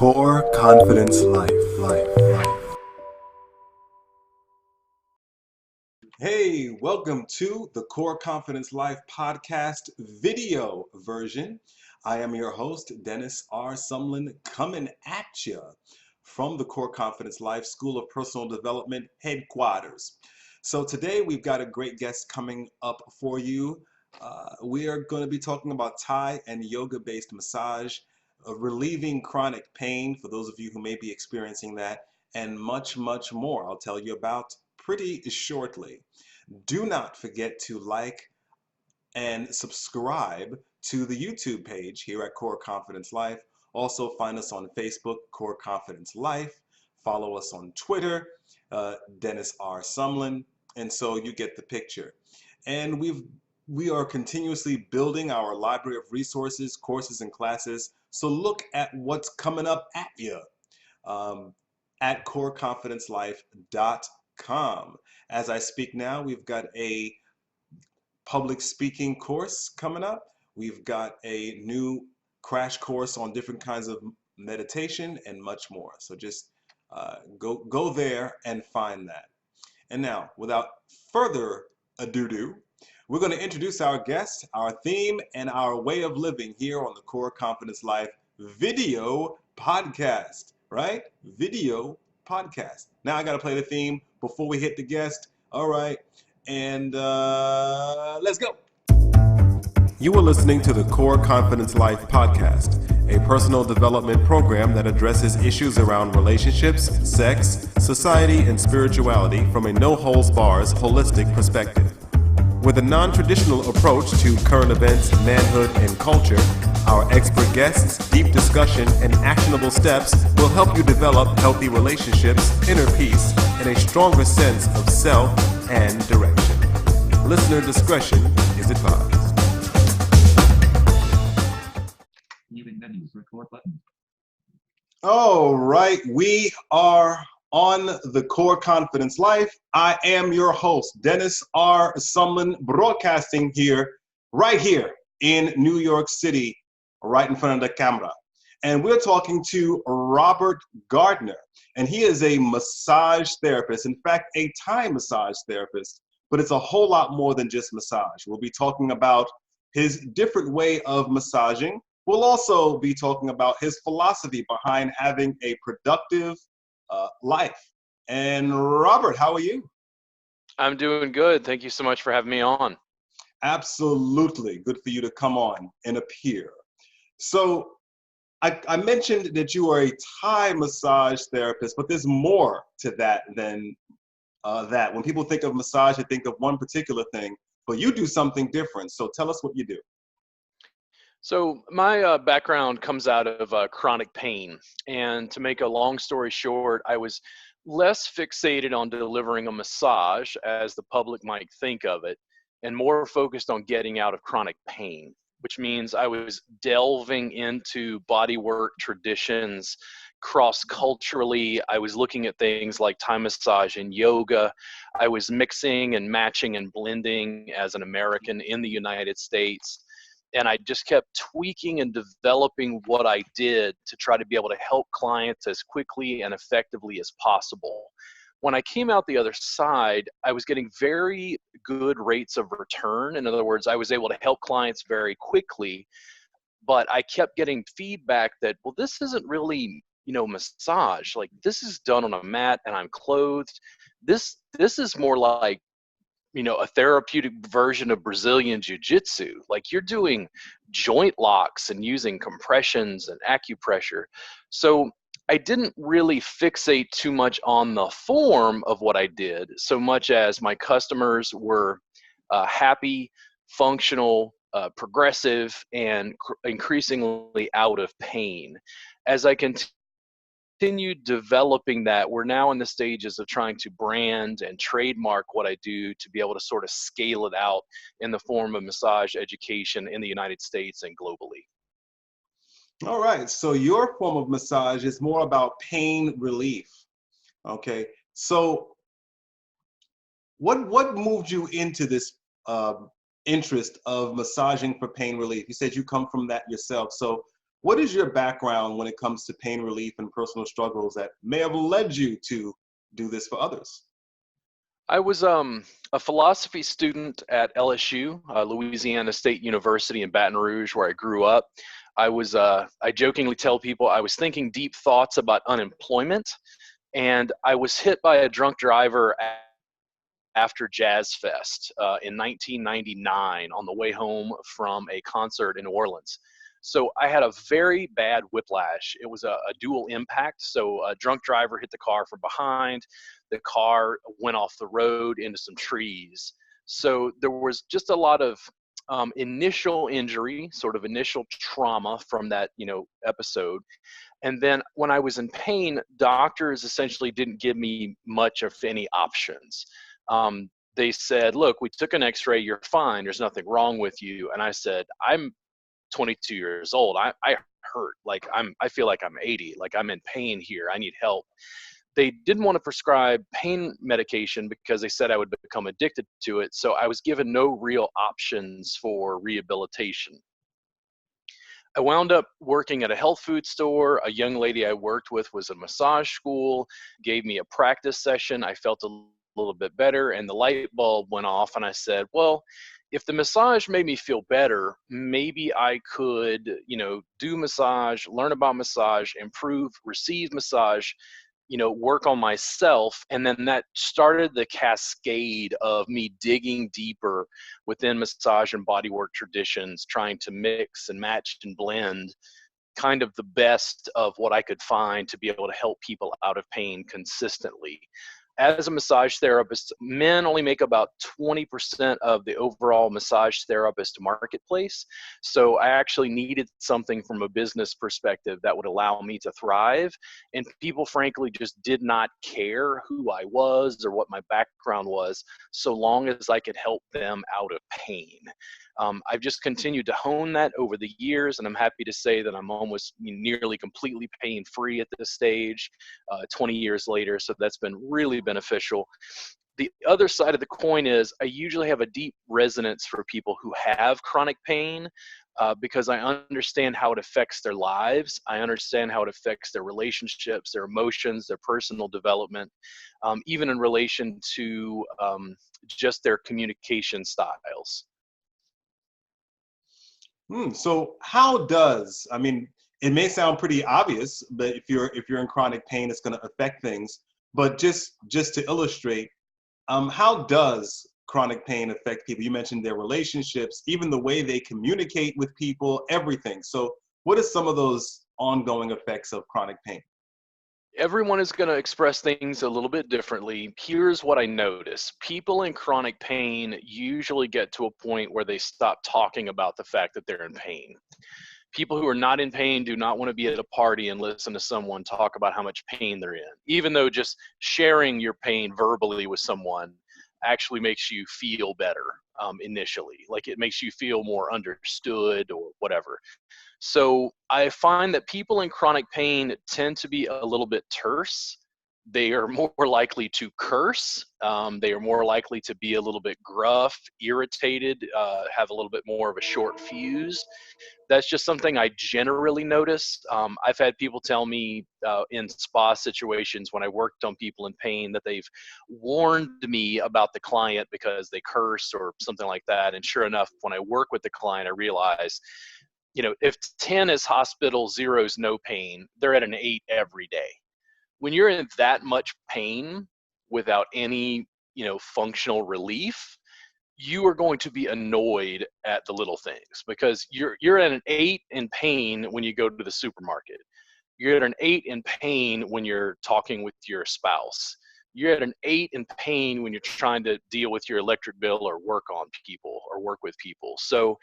Core Confidence Life. Hey, welcome to the Core Confidence Life podcast video version. I am your host, Dennis R. Sumlin, coming at you from the Core Confidence Life School of Personal Development headquarters. So today we've got a great guest coming up for you. We are going to be talking about Thai and yoga-based massage, relieving chronic pain for those of you who may be experiencing that, and much, much more. I'll tell you about pretty shortly. Do not forget to like and subscribe to the YouTube page here at Core Confidence Life. Also find us on Facebook, Core Confidence Life. Follow us on Twitter, Dennis R. Sumlin, and so you get the picture. And we are continuously building our library of resources, courses, and classes. So look at what's coming up at you at coreconfidencelife.com. As I speak now, we've got a public speaking course coming up. We've got a new crash course on different kinds of meditation and much more. So just go there and find that. And now, without further ado, we're going to introduce our guest, our theme, and our way of living here on the Core Confidence Life video podcast, right? Video podcast. Now I got to play the theme before we hit the guest. All right. And let's go. You are listening to the Core Confidence Life podcast, a personal development program that addresses issues around relationships, sex, society, and spirituality from a no-holds-bars holistic perspective. With a non-traditional approach to current events, manhood, and culture, our expert guests, deep discussion, and actionable steps will help you develop healthy relationships, inner peace, and a stronger sense of self and direction. Listener discretion is advised. All right, we are on the Core Confidence Life. I am your host, Dennis R. Sumlin, broadcasting right here in New York City, right in front of the camera. And we're talking to Robert Gardner, and he is a massage therapist, in fact, a Thai massage therapist, but it's a whole lot more than just massage. We'll be talking about his different way of massaging. We'll also be talking about his philosophy behind having a productive life. And Robert, how are you? I'm doing good. Thank you so much for having me on. Absolutely. Good for you to come on and appear. So I mentioned that you are a Thai massage therapist, but there's more to that than that. When people think of massage, they think of one particular thing, but you do something different. So tell us what you do. So my background comes out of chronic pain. And to make a long story short, I was less fixated on delivering a massage as the public might think of it, and more focused on getting out of chronic pain, which means I was delving into bodywork traditions cross-culturally. I was looking at things like Thai massage and yoga. I was mixing and matching and blending as an American in the United States. And I just kept tweaking and developing what I did to try to be able to help clients as quickly and effectively as possible. When I came out the other side, I was getting very good rates of return. In other words, I was able to help clients very quickly, but I kept getting feedback that, well, this isn't really, massage. Like, this is done on a mat and I'm clothed. This is more like, a therapeutic version of Brazilian jiu-jitsu. Like, you're doing joint locks and using compressions and acupressure. So I didn't really fixate too much on the form of what I did, so much as my customers were happy, functional, progressive, and increasingly out of pain. As I continued developing that, we're now in the stages of trying to brand and trademark what I do to be able to sort of scale it out in the form of massage education in the United States and globally. All right, so your form of massage is more about pain relief. Okay, so what moved you into this interest of massaging for pain relief? You said you come from that yourself. So What is your background when it comes to pain relief and personal struggles that may have led you to do this for others? I was a philosophy student at LSU, Louisiana State University in Baton Rouge, where I grew up. I jokingly tell people I was thinking deep thoughts about unemployment, and I was hit by a drunk driver after Jazz Fest in 1999 on the way home from a concert in New Orleans. So I had a very bad whiplash. It was a dual impact. So a drunk driver hit the car from behind. The car went off the road into some trees. So there was just a lot of initial injury, sort of initial trauma from that, episode. And then when I was in pain, doctors essentially didn't give me much of any options. They said, look, we took an x-ray, you're fine, there's nothing wrong with you. And I said, I'm 22 years old. I hurt. Like I feel like I'm 80, like I'm in pain here. I need help. They didn't want to prescribe pain medication because they said I would become addicted to it. So I was given no real options for rehabilitation. I wound up working at a health food store. A young lady I worked with was a massage school, gave me a practice session. I felt a little bit better, and the light bulb went off. And I said, well, if the massage made me feel better, maybe I could, do massage, learn about massage, improve, receive massage, work on myself. And then that started the cascade of me digging deeper within massage and bodywork traditions, trying to mix and match and blend kind of the best of what I could find to be able to help people out of pain consistently. As a massage therapist, men only make about 20% of the overall massage therapist marketplace. So I actually needed something from a business perspective that would allow me to thrive. And people, frankly, just did not care who I was or what my background was, so long as I could help them out of pain. I've just continued to hone that over the years, and I'm happy to say that I'm almost nearly completely pain free at this stage, 20 years later. So that's been really beneficial. The other side of the coin is I usually have a deep resonance for people who have chronic pain because I understand how it affects their lives. I understand how it affects their relationships, their emotions, their personal development, even in relation to just their communication styles. So how does, I mean, it may sound pretty obvious, but if you're in chronic pain, it's going to affect things. But just to illustrate, how does chronic pain affect people? You mentioned their relationships, even the way they communicate with people, everything. So what are some of those ongoing effects of chronic pain? Everyone is going to express things a little bit differently. Here's what I notice. People in chronic pain usually get to a point where they stop talking about the fact that they're in pain. People who are not in pain do not want to be at a party and listen to someone talk about how much pain they're in, even though just sharing your pain verbally with someone actually makes you feel better initially. Like it makes you feel more understood or whatever. So I find that people in chronic pain tend to be a little bit terse. They are more likely to curse. They are more likely to be a little bit gruff, irritated, have a little bit more of a short fuse. That's just something I generally notice. I've had people tell me in spa situations when I worked on people in pain that they've warned me about the client because they curse or something like that. And sure enough, when I work with the client, I realize if 10 is hospital, 0 is no pain, they're at an 8 every day. When you're in that much pain without any, functional relief, you are going to be annoyed at the little things because you're at an 8 in pain when you go to the supermarket. You're at an 8 in pain when you're talking with your spouse. You're at an 8 in pain when you're trying to deal with your electric bill or work on people or work with people. So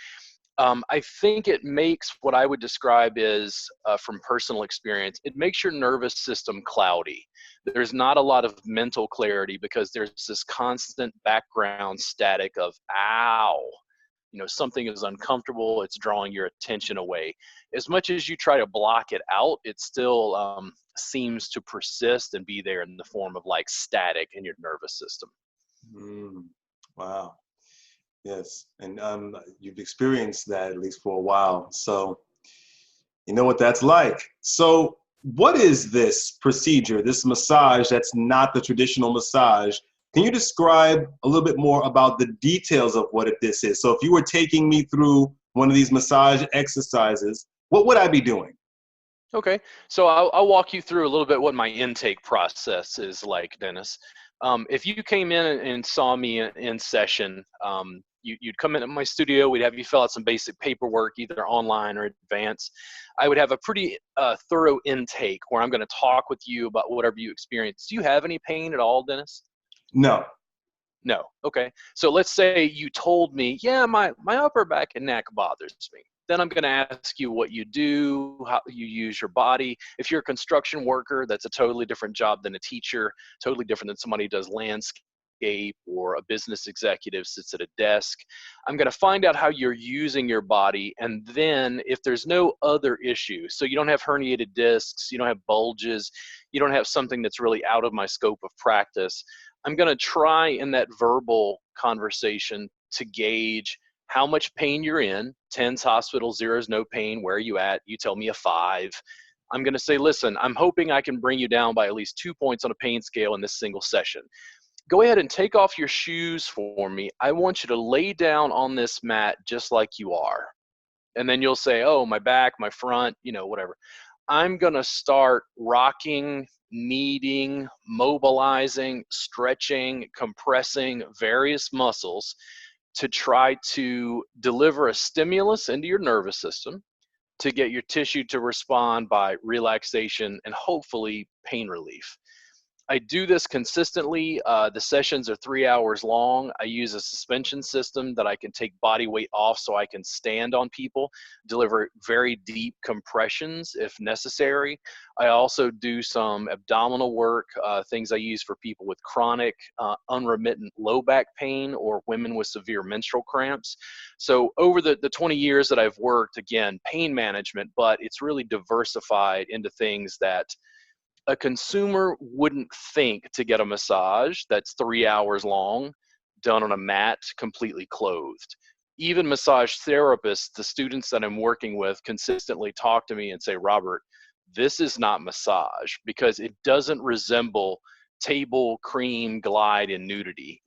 I think it makes what I would describe as, from personal experience, it makes your nervous system cloudy. There's not a lot of mental clarity because there's this constant background static of, ow, something is uncomfortable, it's drawing your attention away. As much as you try to block it out, it still seems to persist and be there in the form of like static in your nervous system. Mm, wow. Yes. And you've experienced that at least for a while. So You know what that's like. So, what is this procedure, this massage that's not the traditional massage? Can you describe a little bit more about the details of what this is? So, if you were taking me through one of these massage exercises, what would I be doing? Okay, so I'll walk you through a little bit what my intake process is like, Dennis. If you came in and saw me in session, you'd come into my studio. We'd have you fill out some basic paperwork, either online or advanced. I would have a pretty thorough intake where I'm going to talk with you about whatever you experience. Do you have any pain at all, Dennis? No. No. Okay. So let's say you told me, yeah, my upper back and neck bothers me. Then I'm going to ask you what you do, how you use your body. If you're a construction worker, that's a totally different job than a teacher, totally different than somebody who does landscape or a business executive sits at a desk. I'm going to find out how you're using your body. And then if there's no other issue, so you don't have herniated discs, you don't have bulges, you don't have something that's really out of my scope of practice, I'm going to try in that verbal conversation to gauge how much pain you're in. 10's hospital, 0's no pain. Where are you at? You tell me a 5. I'm going to say, listen, I'm hoping I can bring you down by at least 2 points on a pain scale in this single session. Go ahead and take off your shoes for me. I want you to lay down on this mat just like you are. And then you'll say, oh, my back, my front, whatever. I'm going to start rocking, kneading, mobilizing, stretching, compressing various muscles to try to deliver a stimulus into your nervous system to get your tissue to respond by relaxation and hopefully pain relief. I do this consistently. The sessions are 3 hours long. I use a suspension system that I can take body weight off so I can stand on people, deliver very deep compressions if necessary. I also do some abdominal work, things I use for people with chronic, unremittent low back pain or women with severe menstrual cramps. So over the 20 years that I've worked, again, pain management, but it's really diversified into things that a consumer wouldn't think to get a massage that's 3 hours long, done on a mat, completely clothed. Even massage therapists, the students that I'm working with consistently talk to me and say, Robert, this is not massage because it doesn't resemble table, cream, glide, and nudity,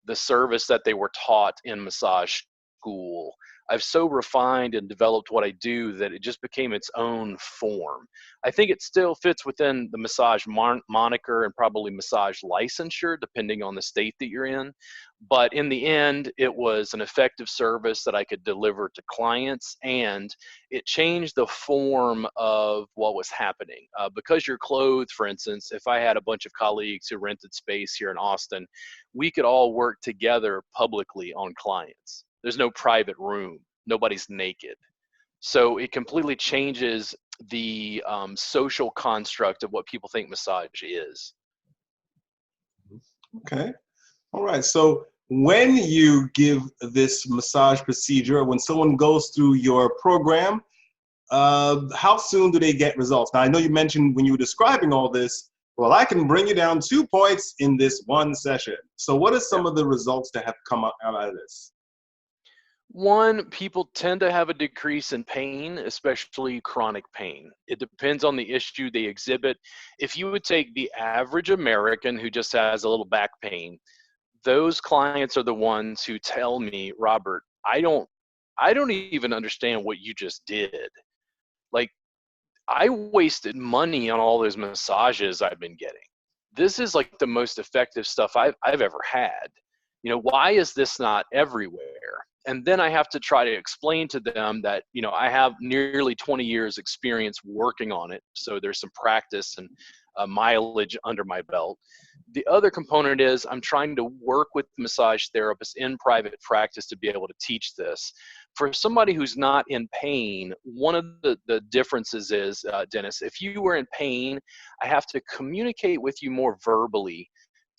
the service that they were taught in massage school. I've so refined and developed what I do that it just became its own form. I think it still fits within the massage moniker and probably massage licensure, depending on the state that you're in. But in the end, it was an effective service that I could deliver to clients, and it changed the form of what was happening. Because you're clothed, for instance, if I had a bunch of colleagues who rented space here in Austin, we could all work together publicly on clients. There's no private room. Nobody's naked. So it completely changes the social construct of what people think massage is. Okay. All right. So when you give this massage procedure, when someone goes through your program, how soon do they get results? Now, I know you mentioned when you were describing all this, well, I can bring you down 2 points in this one session. So what are Yeah. some of the results that have come out of this? One, people tend to have a decrease in pain, especially chronic pain. It depends on the issue they exhibit. If you would take the average American who just has a little back pain, those clients are the ones who tell me, Robert, I don't even understand what you just did. Like, I wasted money on all those massages I've been getting. This is like the most effective stuff I've ever had. Why is this not everywhere? And then I have to try to explain to them that, I have nearly 20 years experience working on it. So there's some practice and mileage under my belt. The other component is I'm trying to work with massage therapists in private practice to be able to teach this. For somebody who's not in pain, one of the differences is, Dennis, if you were in pain, I have to communicate with you more verbally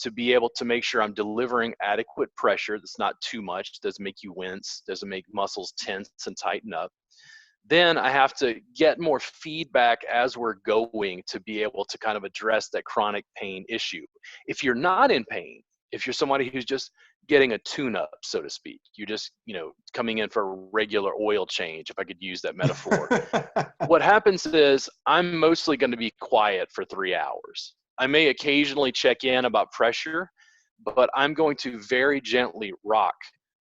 to be able to make sure I'm delivering adequate pressure that's not too much, doesn't make you wince, doesn't make muscles tense and tighten up. Then I have to get more feedback as we're going to be able to kind of address that chronic pain issue. If you're not in pain, If you're somebody who's just getting a tune-up, so to speak, you're just, coming in for a regular oil change, if I could use that metaphor. What happens is I'm mostly going to be quiet for 3 hours. I may occasionally check in about pressure, but I'm going to very gently rock,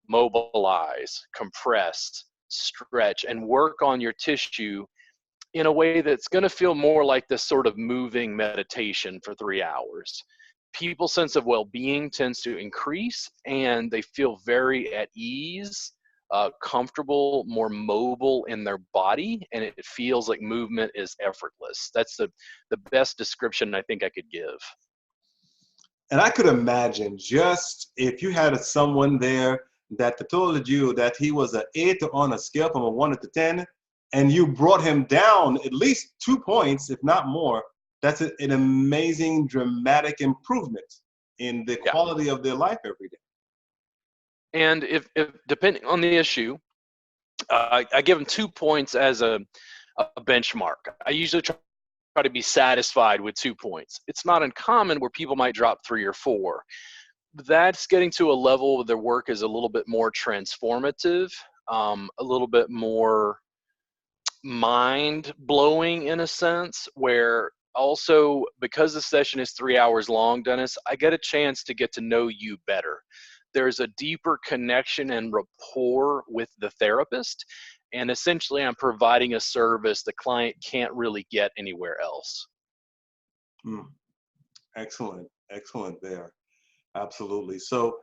mobilize, compress, stretch, and work on your tissue in a way that's going to feel more like this sort of moving meditation for 3 hours. People's sense of well-being tends to increase, and they feel very at ease, comfortable, more mobile in their body, and it feels like movement is effortless. That's the best description I think I could give. And I could imagine just if you had someone there that told you that he was an 8 on a scale from a 1 to 10, and you brought him down at least 2 points, if not more, that's an amazing dramatic improvement in the Yeah. quality of their life every day. And if depending on the issue, I give them 2 points as a benchmark. I usually try to be satisfied with 2 points. It's not uncommon where people might drop 3 or 4. That's getting to a level where their work is a little bit more transformative, a little bit more mind blowing in a sense, where also because the session is 3 hours long, Dennis, I get a chance to get to know you better. There's a deeper connection and rapport with the therapist. And essentially, I'm providing a service the client can't really get anywhere else. Excellent, excellent there. Absolutely. So,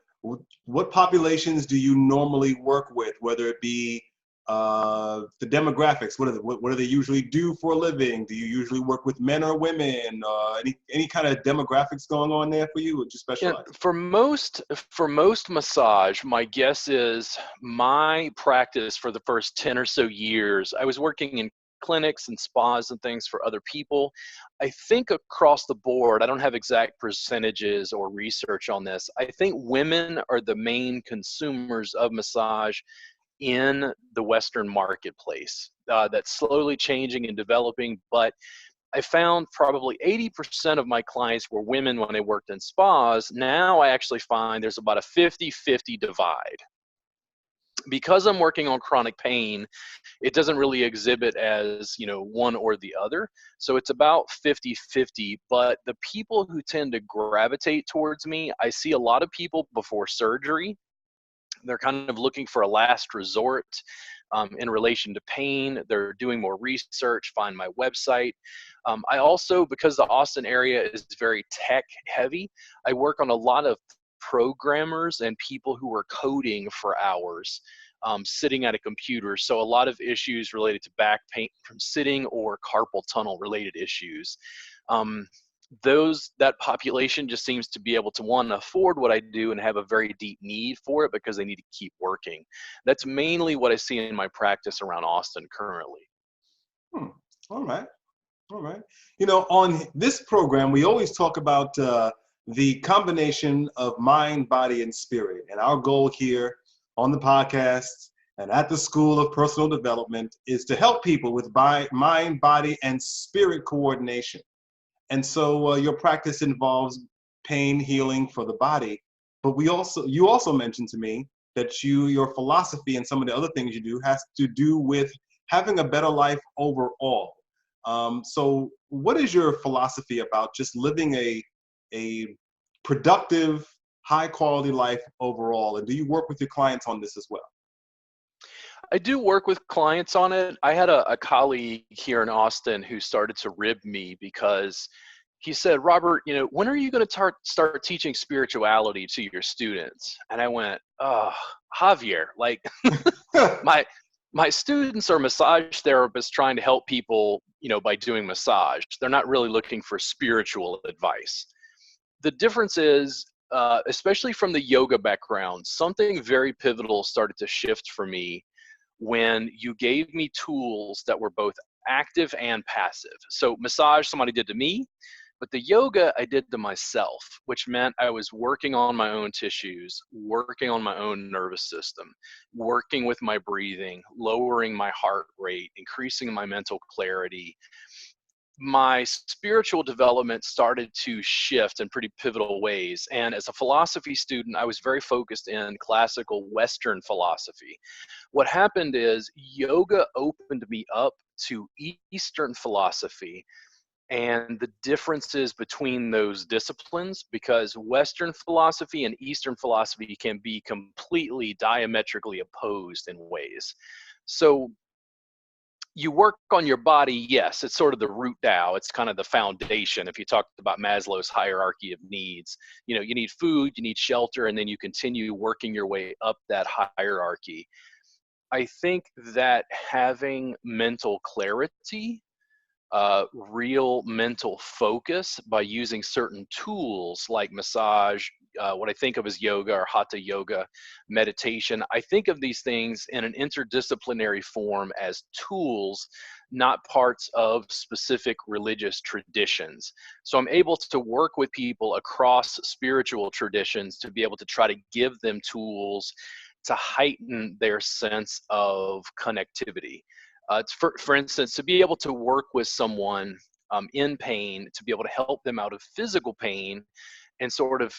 what populations do you normally work with? Whether it be the demographics, what do they usually do for a living? Do you usually work with men or women? Any kind of demographics going on there for you, or just Yeah, specialize? for most massage, my guess is my practice for the first 10 or so years, I was working in clinics and spas and things for other people. I think across the board, I don't have exact percentages or research on this. I think women are the main consumers of massage in the Western marketplace. That's slowly changing and developing, but I found probably 80% of my clients were women when they worked in spas. Now I actually find there's about a 50-50 divide. Because I'm working on chronic pain, it doesn't really exhibit as, one or the other. So it's about 50-50. But the people who tend to gravitate towards me, I see a lot of people before surgery. They're kind of looking for a last resort in relation to pain. They're doing more research, find my website. I also, because the Austin area is very tech heavy, I work on a lot of programmers and people who are coding for hours, sitting at a computer. So a lot of issues related to back pain from sitting or carpal tunnel related issues. That population just seems to be able to, one, afford what I do and have a very deep need for it because they need to keep working. That's mainly what I see in my practice around Austin currently. All right. All right. On this program, we always talk about the combination of mind, body, and spirit. And our goal here on the podcast and at the School of Personal Development is to help people with mind, body, and spirit coordination. And so your practice involves pain healing for the body. But you also mentioned to me that your philosophy and some of the other things you do has to do with having a better life overall. So what is your philosophy about just living a productive, high quality life overall? And do you work with your clients on this as well? I do work with clients on it. I had a colleague here in Austin who started to rib me because he said, Robert, when are you going to start teaching spirituality to your students? And I went, oh, Javier, like my students are massage therapists trying to help people, by doing massage. They're not really looking for spiritual advice. The difference is, especially from the yoga background, something very pivotal started to shift for me when you gave me tools that were both active and passive. So massage somebody did to me, but the yoga I did to myself, which meant I was working on my own tissues, working on my own nervous system, working with my breathing, lowering my heart rate, increasing my mental clarity. my spiritual development started to shift in pretty pivotal ways. And as a philosophy student, I was very focused in classical Western philosophy. What happened is yoga opened me up to Eastern philosophy and the differences between those disciplines, because Western philosophy and Eastern philosophy can be completely diametrically opposed in ways. So you work on your body, yes, it's sort of the root Tao, it's kind of the foundation. If you talked about Maslow's hierarchy of needs, you know, you need food, you need shelter, and then you continue working your way up that hierarchy. I think that having mental clarity, real mental focus by using certain tools like massage, what I think of as yoga or hatha yoga, meditation. I think of these things in an interdisciplinary form as tools, not parts of specific religious traditions. So I'm able to work with people across spiritual traditions to be able to try to give them tools to heighten their sense of connectivity. For instance, to be able to work with someone in pain, to be able to help them out of physical pain and sort of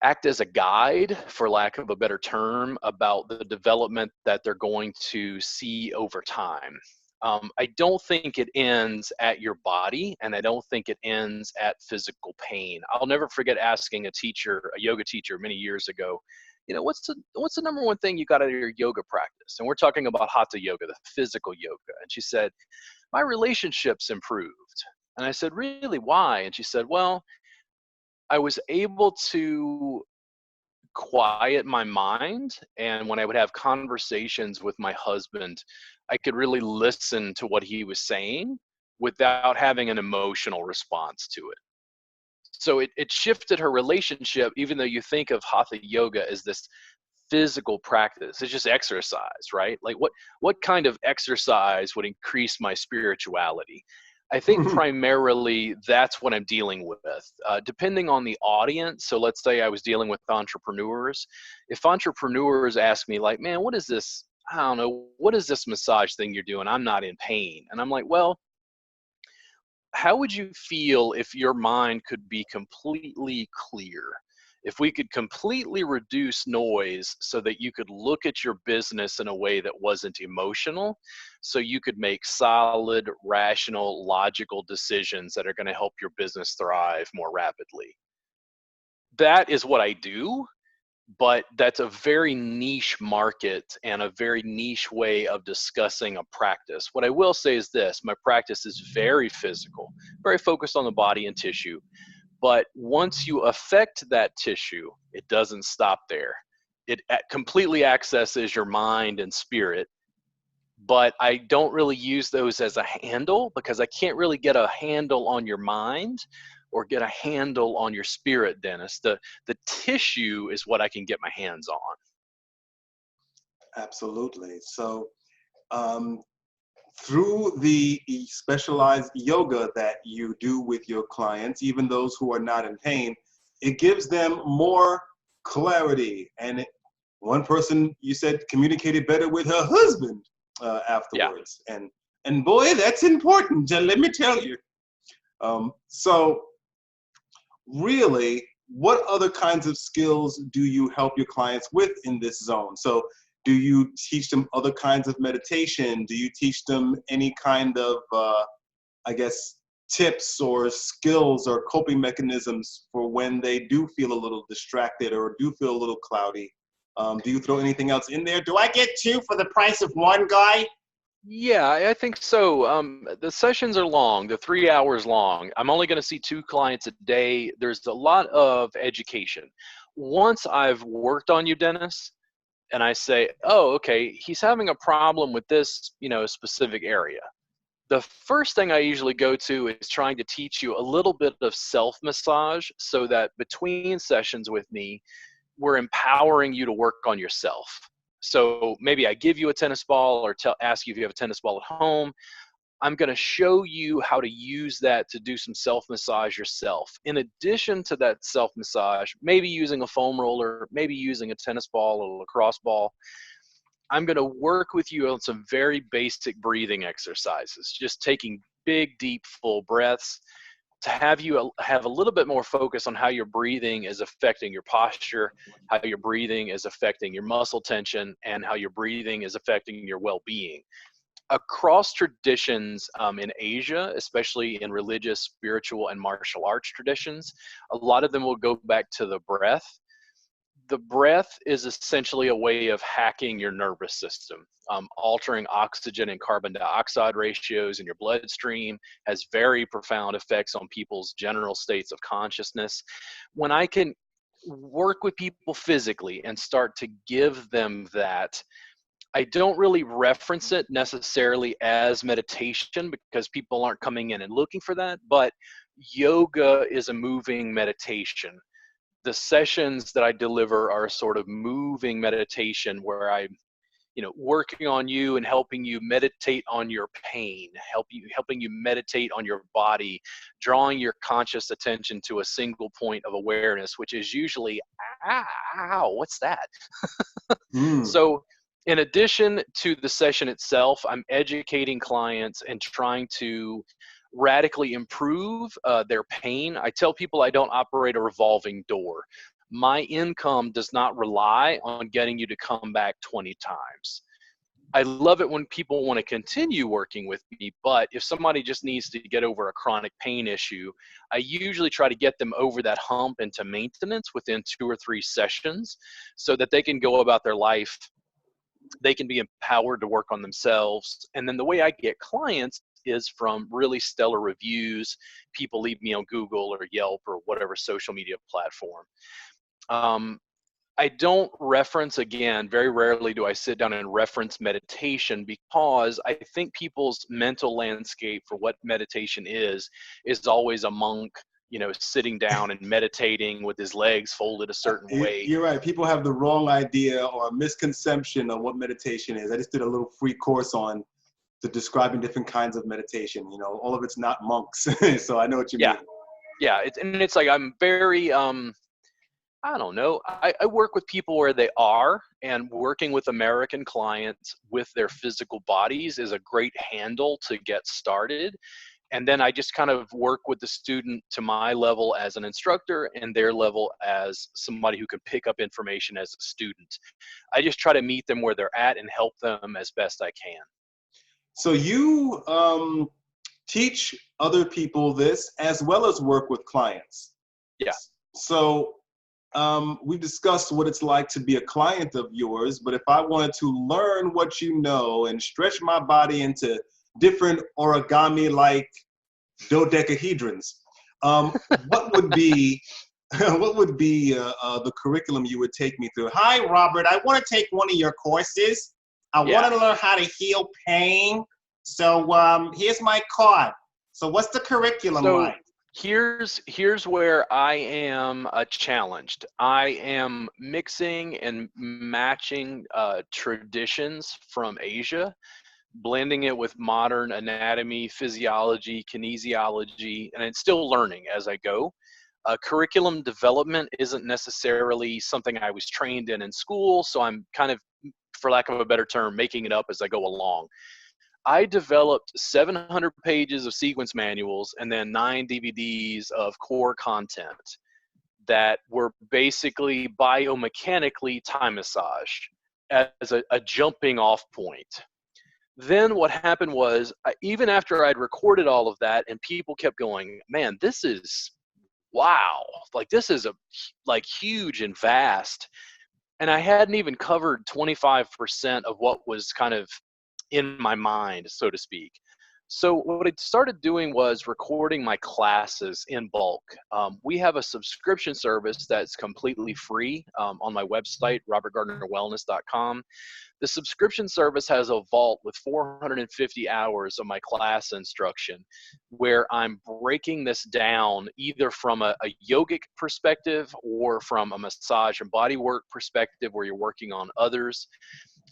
act as a guide, for lack of a better term, about the development that they're going to see over time. I don't think it ends at your body, and I don't think it ends at physical pain. I'll never forget asking a teacher, a yoga teacher many years ago, you know, what's the number one thing you got out of your yoga practice? And we're talking about hatha yoga, the physical yoga. And she said, my relationships improved. And I said, really, why? And she said, well, I was able to quiet my mind, and when I would have conversations with my husband, I could really listen to what he was saying without having an emotional response to it. So it shifted her relationship. Even though you think of hatha yoga as this physical practice, it's just exercise, right? Like what kind of exercise would increase my spirituality? I think primarily that's what I'm dealing with, depending on the audience. So let's say I was dealing with entrepreneurs. If entrepreneurs ask me like, man, what is this? I don't know, what is this massage thing you're doing? I'm not in pain. And I'm like, well, how would you feel if your mind could be completely clear? If we could completely reduce noise so that you could look at your business in a way that wasn't emotional, so you could make solid, rational, logical decisions that are going to help your business thrive more rapidly. That is what I do, but that's a very niche market and a very niche way of discussing a practice. What I will say is this: my practice is very physical, very focused on the body and tissue. But once you affect that tissue, it doesn't stop there. It completely accesses your mind and spirit. But I don't really use those as a handle, because I can't really get a handle on your mind or get a handle on your spirit, Dennis. The tissue is what I can get my hands on. Absolutely. So, um, through the specialized yoga that you do with your clients, even those who are not in pain, it gives them more clarity. And one person, you said, communicated better with her husband Yeah. afterwards. And boy, that's important. Let me tell you. So really, what other kinds of skills do you help your clients with in this zone? So do you teach them other kinds of meditation? Do you teach them any kind of, I guess, tips or skills or coping mechanisms for when they do feel a little distracted or do feel a little cloudy? Do you throw anything else in there? Do I get two for the price of one, guy? Yeah, I think so. The sessions are long. They're 3 hours long. I'm only going to see 2 clients a day. There's a lot of education. Once I've worked on you, Dennis, and I say, oh, okay, he's having a problem with this, you know, specific area. The first thing I usually go to is trying to teach you a little bit of self massage, so that between sessions with me, we're empowering you to work on yourself. So maybe I give you a tennis ball, or ask you if you have a tennis ball at home. I'm going to show you how to use that to do some self massage yourself. In addition to that self massage, maybe using a foam roller, maybe using a tennis ball or a lacrosse ball, I'm going to work with you on some very basic breathing exercises, just taking big, deep, full breaths to have you have a little bit more focus on how your breathing is affecting your posture, how your breathing is affecting your muscle tension, and how your breathing is affecting your well-being. Across traditions in Asia, especially in religious, spiritual, and martial arts traditions, a lot of them will go back to the breath. The breath is essentially a way of hacking your nervous system. Altering oxygen and carbon dioxide ratios in your bloodstream has very profound effects on people's general states of consciousness. When I can work with people physically and start to give them that, I don't really reference it necessarily as meditation because people aren't coming in and looking for that, but yoga is a moving meditation. The sessions that I deliver are a sort of moving meditation where I'm, working on you and helping you meditate on your pain, helping you meditate on your body, drawing your conscious attention to a single point of awareness, which is usually, ow, what's that? Mm. So in addition to the session itself, I'm educating clients and trying to radically improve their pain. I tell people I don't operate a revolving door. My income does not rely on getting you to come back 20 times. I love it when people want to continue working with me, but if somebody just needs to get over a chronic pain issue, I usually try to get them over that hump into maintenance within 2 or 3 sessions so that they can go about their life. They can be empowered to work on themselves. And then the way I get clients is from really stellar reviews. People leave me on Google or Yelp or whatever social media platform. I don't reference, again, very rarely do I sit down and reference meditation because I think people's mental landscape for what meditation is always a monk, sitting down and meditating with his legs folded a certain way. You're right. People have the wrong idea or misconception of what meditation is. I just did a little free course on the describing different kinds of meditation. All of it's not monks. So I know what you Yeah. mean. Yeah. It's like I'm very, I don't know. I work with people where they are, and working with American clients with their physical bodies is a great handle to get started. And then I just kind of work with the student to my level as an instructor and their level as somebody who can pick up information as a student. I just try to meet them where they're at and help them as best I can. So you teach other people this as well as work with clients. Yeah. So we've discussed what it's like to be a client of yours, but if I wanted to learn what you know and stretch my body into different origami-like dodecahedrons, what would be the curriculum you would take me through? Hi, Robert. I want to take one of your courses. I want to learn how to heal pain. So here's my card. So what's the curriculum like? Here's where I am challenged. I am mixing and matching traditions from Asia, blending it with modern anatomy, physiology, kinesiology, and it's still learning as I go. Curriculum development isn't necessarily something I was trained in school, so I'm kind of, for lack of a better term, making it up as I go along. I developed 700 pages of sequence manuals and then 9 DVDs of core content that were basically biomechanically time massage as a jumping off point. Then what happened was, even after I'd recorded all of that and people kept going, man, this is, wow, like this is like huge and vast. And I hadn't even covered 25% of what was kind of in my mind, so to speak. So what I started doing was recording my classes in bulk. We have a subscription service that's completely free on my website, robertgardnerwellness.com. The subscription service has a vault with 450 hours of my class instruction where I'm breaking this down either from a yogic perspective or from a massage and body work perspective where you're working on others.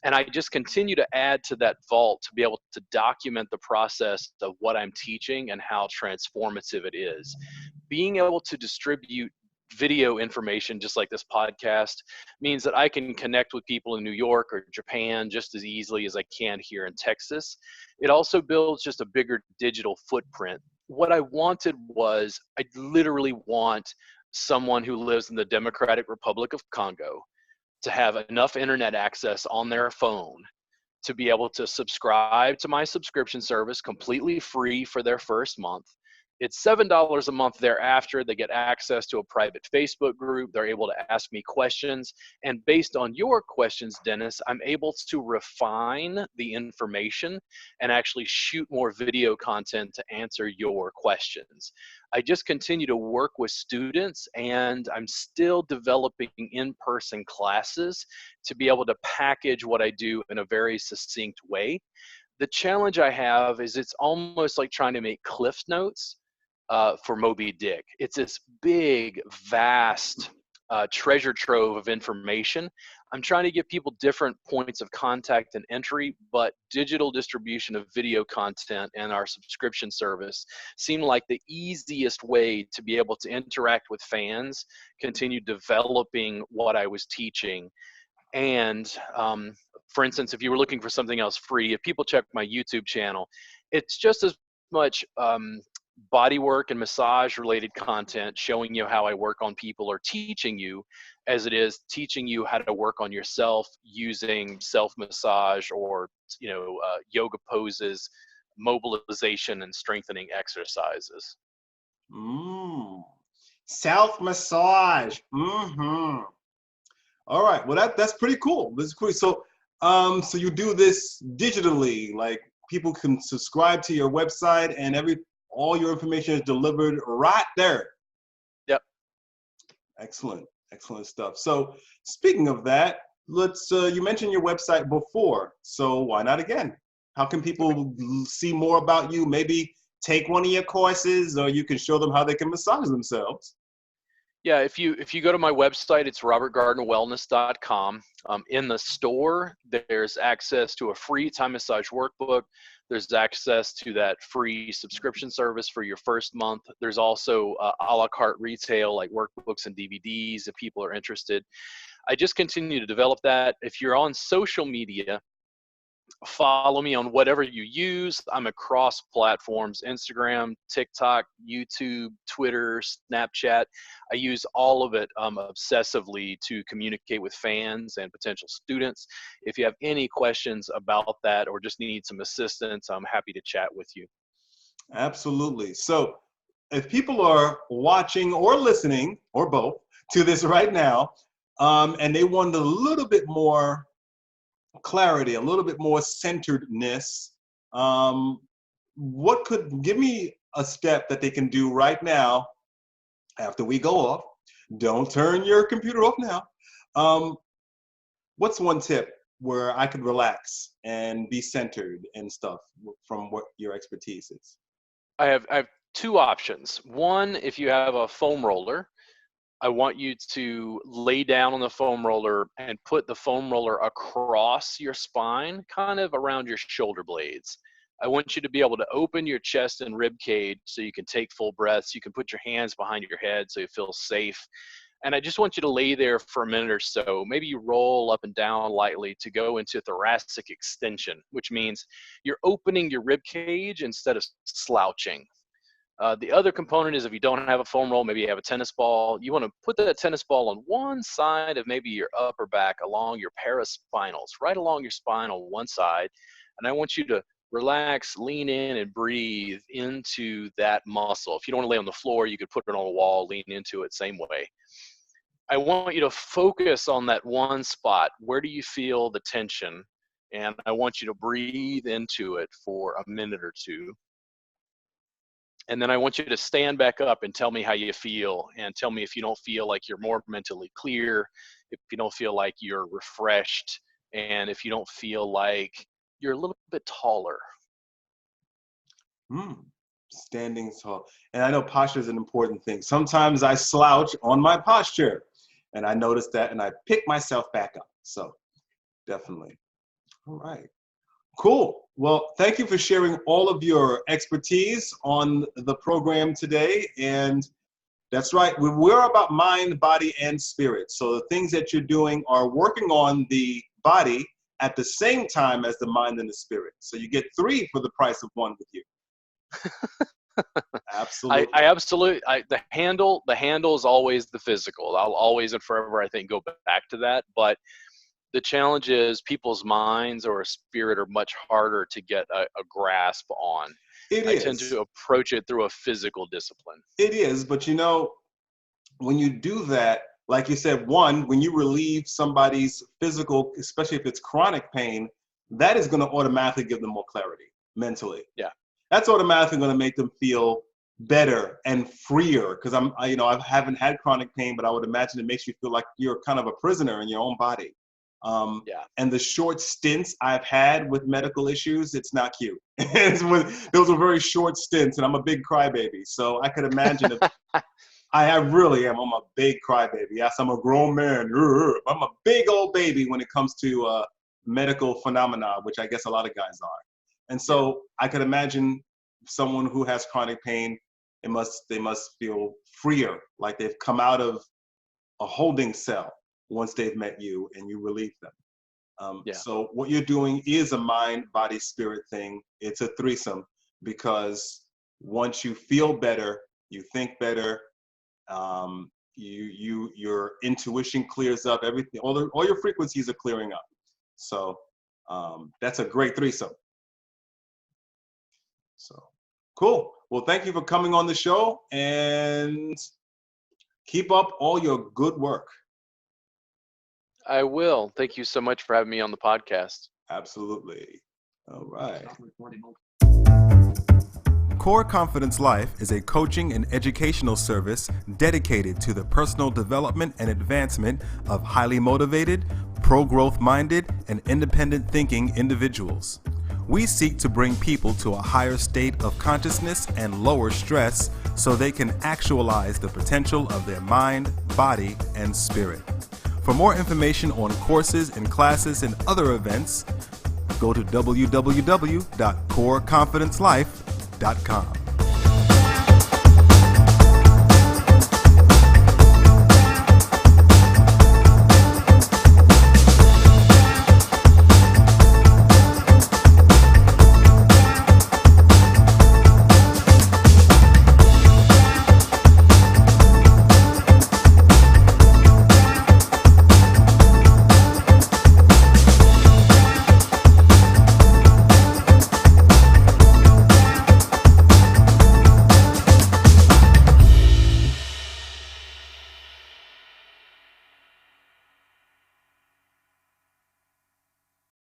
And I just continue to add to that vault to be able to document the process of what I'm teaching and how transformative it is. Being able to distribute video information, just like this podcast, means that I can connect with people in New York or Japan just as easily as I can here in Texas. It also builds just a bigger digital footprint. What I wanted was, I literally want someone who lives in the Democratic Republic of Congo to have enough internet access on their phone to be able to subscribe to my subscription service completely free for their first month. It's $7 a month thereafter. They get access to a private Facebook group. They're able to ask me questions. And based on your questions, Dennis, I'm able to refine the information and actually shoot more video content to answer your questions. I just continue to work with students, and I'm still developing in-person classes to be able to package what I do in a very succinct way. The challenge I have is it's almost like trying to make Cliff Notes for Moby Dick. It's this big, vast treasure trove of information. I'm trying to give people different points of contact and entry, but digital distribution of video content and our subscription service seem like the easiest way to be able to interact with fans, continue developing what I was teaching. And for instance, if you were looking for something else free, if people check my YouTube channel, it's just as much body work and massage related content showing you how I work on people or teaching you, as it is teaching you how to work on yourself using self massage or yoga poses, mobilization and strengthening exercises. Self massage. All right. Well, that's pretty cool. That's cool. So, so you do this digitally, like people can subscribe to your website, and all your information is delivered right there. Yep. Excellent. Excellent stuff. So, speaking of that, let's. You mentioned your website before, so why not again? How can people see more about you? Maybe take one of your courses, or you can show them how they can massage themselves. Yeah, if you go to my website, it's robertgardnerwellness.com. In the store, there's access to a free Thai massage workbook. There's access to that free subscription service for your first month. There's also a la carte retail like workbooks and DVDs if people are interested. I just continue to develop that. If you're on social media, follow me on whatever you use. I'm across platforms: Instagram, TikTok, YouTube, Twitter, Snapchat. I use all of it obsessively to communicate with fans and potential students. If you have any questions about that or just need some assistance, I'm happy to chat with you. Absolutely. So if people are watching or listening, or both, to this right now, and they want a little bit more clarity, a little bit more centeredness, what could give me a step that they can do right now after we go off? Don't turn your computer off now. What's one tip where I could relax and be centered and stuff from what your expertise is? I have two options. One, if you have a foam roller, I want you to lay down on the foam roller and put the foam roller across your spine, kind of around your shoulder blades. I want you to be able to open your chest and rib cage so you can take full breaths. You can put your hands behind your head so you feel safe. And I just want you to lay there for a minute or so. Maybe you roll up and down lightly to go into thoracic extension, which means you're opening your rib cage instead of slouching. The other component is if you don't have a foam roll, maybe you have a tennis ball, you want to put that tennis ball on one side of maybe your upper back along your paraspinals, right along your spine on one side. And I want you to relax, lean in, and breathe into that muscle. If you don't want to lay on the floor, you could put it on a wall, lean into it, same way. I want you to focus on that one spot. Where do you feel the tension? And I want you to breathe into it for a minute or two. And then I want you to stand back up and tell me how you feel, and tell me if you don't feel like you're more mentally clear, if you don't feel like you're refreshed, and if you don't feel like you're a little bit taller. Standing tall. And I know posture is an important thing. Sometimes I slouch on my posture, and I notice that, and I pick myself back up. So definitely. All right. Cool. Well, thank you for sharing all of your expertise on the program today. And That's right. We're about mind, body, and spirit. So the things that you're doing are working on the body at the same time as the mind and the spirit. So you get 3 for the price of 1 with you. Absolutely. The handle is always the physical. I'll always and forever, I think, go back to that. But the challenge is people's minds or a spirit are much harder to get a grasp on. I tend to approach it through a physical discipline. It is, but you know, when you do that, like you said, when you relieve somebody's physical, especially if it's chronic pain, that is going to automatically give them more clarity mentally. Yeah. That's automatically going to make them feel better and freer, because I haven't had chronic pain, but I would imagine it makes you feel like you're kind of a prisoner in your own body. And the short stints I've had with medical issues, it's not cute. Those were very short stints, and I'm a big crybaby. So I could imagine if I really am. I'm a big crybaby. Yes, I'm a grown man. I'm a big old baby when it comes to medical phenomena, which I guess a lot of guys are. And so I could imagine someone who has chronic pain, they must feel freer, like they've come out of a holding cell once they've met you and you relieve them. So what you're doing is a mind, body, spirit thing. It's a threesome, because once you feel better, you think better, your intuition clears up, everything, all your frequencies are clearing up. So that's a great threesome. So cool. Well, thank you for coming on the show, and keep up all your good work. I will. Thank you so much for having me on the podcast. Absolutely. All right. Core Confidence Life is a coaching and educational service dedicated to the personal development and advancement of highly motivated, pro-growth minded, and independent thinking individuals. We seek to bring people to a higher state of consciousness and lower stress so they can actualize the potential of their mind, body, and spirit. For more information on courses and classes and other events, go to www.coreconfidencelife.com.